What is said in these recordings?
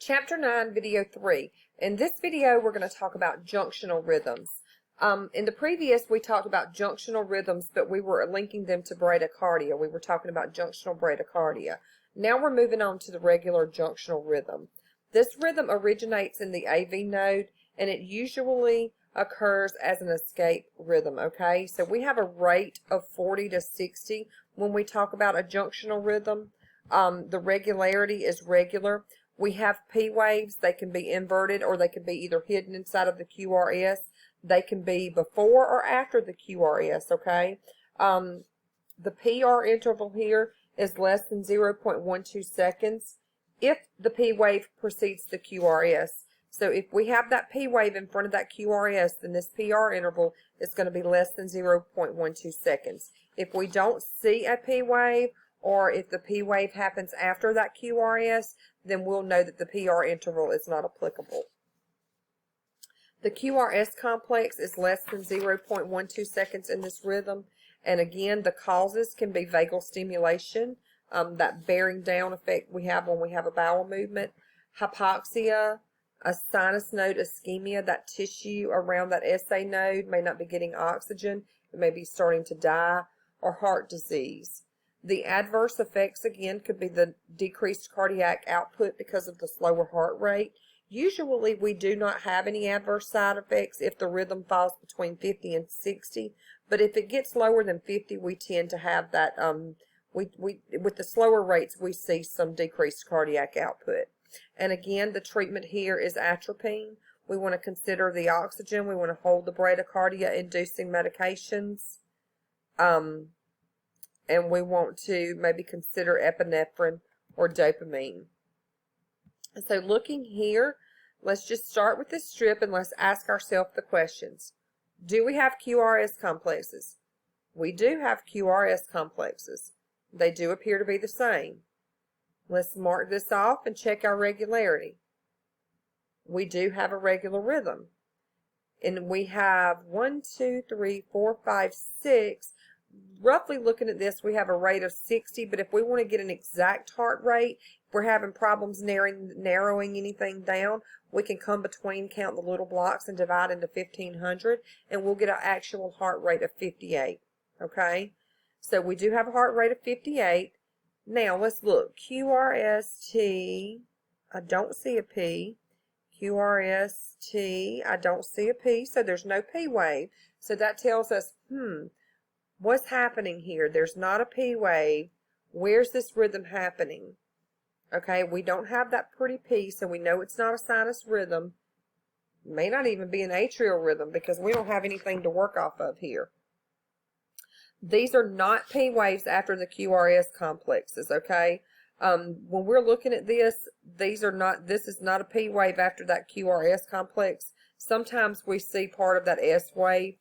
Chapter 9, Video 3. In this video, we're going to talk about junctional rhythms. In the previous, we talked about junctional rhythms, but we were linking them to bradycardia. We were talking about junctional bradycardia. Now we're moving on to the regular junctional rhythm. This rhythm originates in the AV node, and it usually occurs as an escape rhythm, okay? So we have a rate of 40 to 60 when we talk about a junctional rhythm. The regularity is regular. We have P waves. They can be inverted or they can be either hidden inside of the QRS. They can be before or after the QRS, okay? The PR interval here is less than 0.12 seconds if the P wave precedes the QRS. So if we have that P wave in front of that QRS, then this PR interval is going to be less than 0.12 seconds. If we don't see a P wave, or if the P wave happens after that QRS, then we'll know that the PR interval is not applicable. The QRS complex is less than 0.12 seconds in this rhythm. And again, the causes can be vagal stimulation, that bearing down effect we have when we have a bowel movement, hypoxia, a sinus node ischemia, that tissue around that SA node may not be getting oxygen, it may be starting to die, or heart disease. The adverse effects, again, could be the decreased cardiac output because of the slower heart rate. Usually, we do not have any adverse side effects if the rhythm falls between 50 and 60. But if it gets lower than 50, we tend to have that, with the slower rates, we see some decreased cardiac output. And again, the treatment here is atropine. We want to consider the oxygen. We want to hold the bradycardia-inducing medications. And we want to maybe consider epinephrine or dopamine. So looking here, let's just start with this strip and let's ask ourselves the questions. Do we have QRS complexes? We do have QRS complexes. They do appear to be the same. Let's mark this off and check our regularity. We do have a regular rhythm. And we have 1, 2, 3, 4, 5, 6. Roughly looking at this, we have a rate of 60, but if we want to get an exact heart rate, if we're having problems narrowing anything down, we can come between, count the little blocks, and divide into 1,500, and we'll get an actual heart rate of 58, okay? So we do have a heart rate of 58. Now, let's look. QRST, I don't see a P. QRST, I don't see a P, so there's no P wave. So that tells us, what's happening here? There's not a P wave. Where's this rhythm happening? Okay, we don't have that pretty P, so we know it's not a sinus rhythm. It may not even be an atrial rhythm because we don't have anything to work off of here. These are not P waves after the QRS complexes, okay? When we're looking at this, this is not a P wave after that QRS complex. Sometimes we see part of that S wave.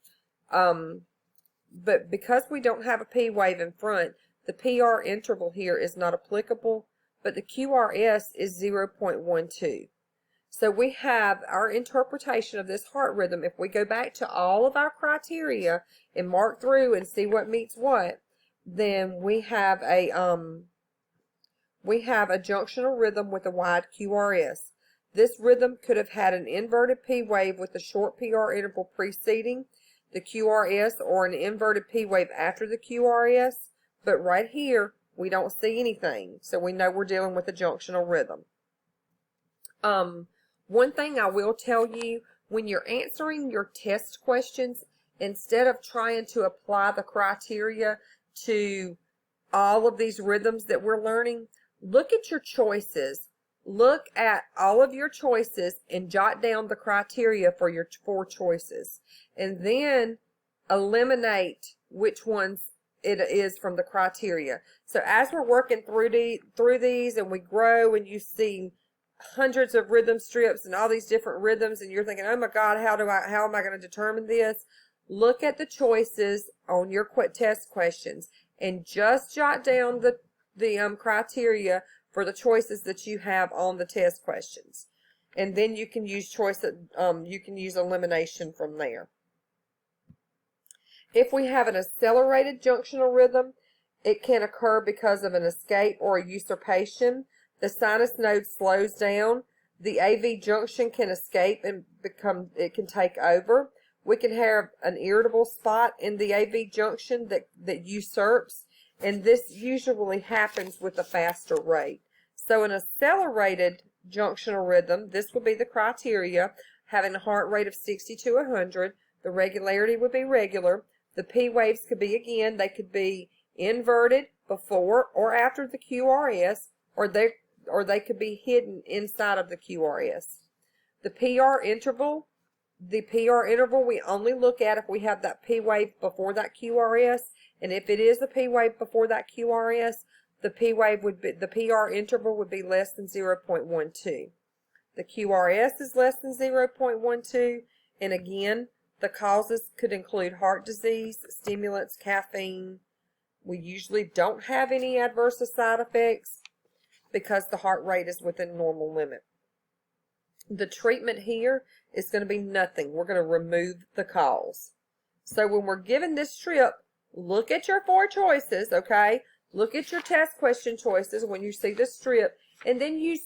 But because we don't have a P wave in front, the PR interval here is not applicable, but the QRS is 0.12. So we have our interpretation of this heart rhythm. If we go back to all of our criteria and mark through and see what meets what, then we have a junctional rhythm with a wide QRS. This rhythm could have had an inverted P wave with a short PR interval preceding the QRS or an inverted P wave after the QRS, but right here we don't see anything, so we know we're dealing with a junctional rhythm. One thing I will tell you, when you're answering your test questions, instead of trying to apply the criteria to all of these rhythms that we're learning, look at your choices. Look at all of your choices and jot down the criteria for your 4 choices. And then eliminate which ones it is from the criteria. So as we're working through these and we grow and you see hundreds of rhythm strips and all these different rhythms and you're thinking, oh my God, how am I going to determine this? Look at the choices on your test questions and just jot down the criteria for the choices that you have on the test questions. And then you can use elimination from there. If we have an accelerated junctional rhythm, it can occur because of an escape or a usurpation. The sinus node slows down. The AV junction can escape and it can take over. We can have an irritable spot in the AV junction that usurps, and this usually happens with a faster rate. So an accelerated junctional rhythm, this would be the criteria, having a heart rate of 60 to 100. The regularity would be regular. The P waves could be, again, they could be inverted before or after the QRS, or they could be hidden inside of the QRS. The PR interval we only look at if we have that P wave before that QRS, and if it is a P wave before that QRS, the PR interval would be less than 0.12. The QRS is less than 0.12, and again, the causes could include heart disease, stimulants, caffeine. We usually don't have any adverse side effects because the heart rate is within normal limit. The treatment here is going to be nothing. We're going to remove the cause. So when we're given this strip, look at your 4 choices, okay? Look at your test question choices when you see the strip, and then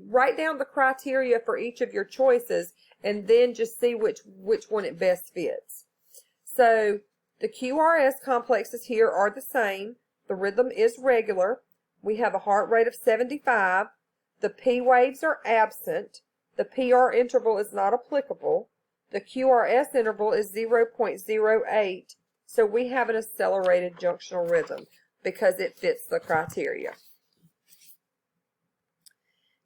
write down the criteria for each of your choices, and then just see which one it best fits. So the QRS complexes here are the same. The rhythm is regular. We have a heart rate of 75. The P waves are absent. The PR interval is not applicable. The QRS interval is 0.08. So we have an accelerated junctional rhythm because it fits the criteria.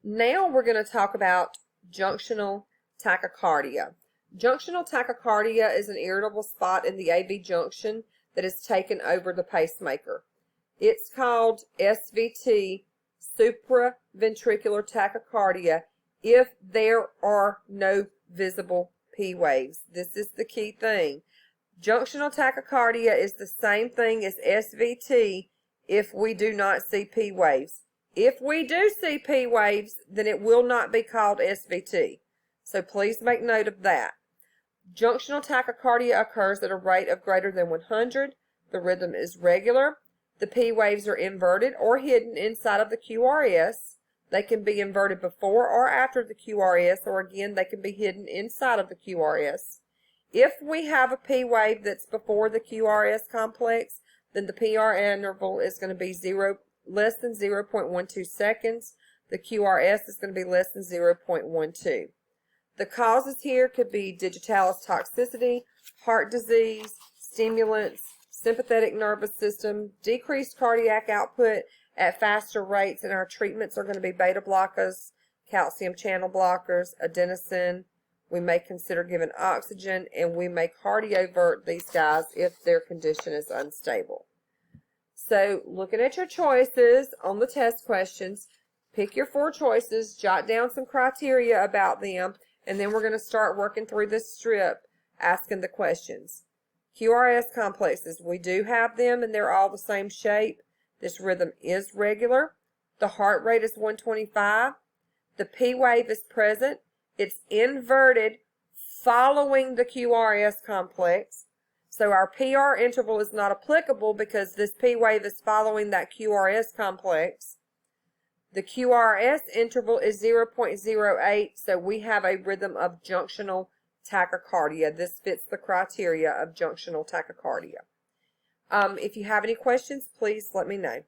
Now we're going to talk about junctional tachycardia. Junctional tachycardia is an irritable spot in the AV junction that has taken over the pacemaker. It's called SVT, supraventricular tachycardia, if there are no visible P waves. This is the key thing. Junctional tachycardia is the same thing as SVT if we do not see P waves. If we do see P waves, then it will not be called SVT. So please make note of that. Junctional tachycardia occurs at a rate of greater than 100. The rhythm is regular. The P waves are inverted or hidden inside of the QRS. They can be inverted before or after the QRS, or again, they can be hidden inside of the QRS. If we have a P wave that's before the QRS complex, then the PR interval is going to be less than 0.12 seconds. The QRS is going to be less than 0.12. The causes here could be digitalis toxicity, heart disease, stimulants, sympathetic nervous system, decreased cardiac output at faster rates, and our treatments are going to be beta blockers, calcium channel blockers, adenosine. We may consider giving oxygen, and we may cardiovert these guys if their condition is unstable. So looking at your choices on the test questions, pick your 4 choices, jot down some criteria about them, and then we're going to start working through this strip, asking the questions. QRS complexes, we do have them, and they're all the same shape. This rhythm is regular. The heart rate is 125. The P wave is present. It's inverted following the QRS complex. So our PR interval is not applicable because this P wave is following that QRS complex. The QRS interval is 0.08, so we have a rhythm of junctional tachycardia. This fits the criteria of junctional tachycardia. If you have any questions, please let me know.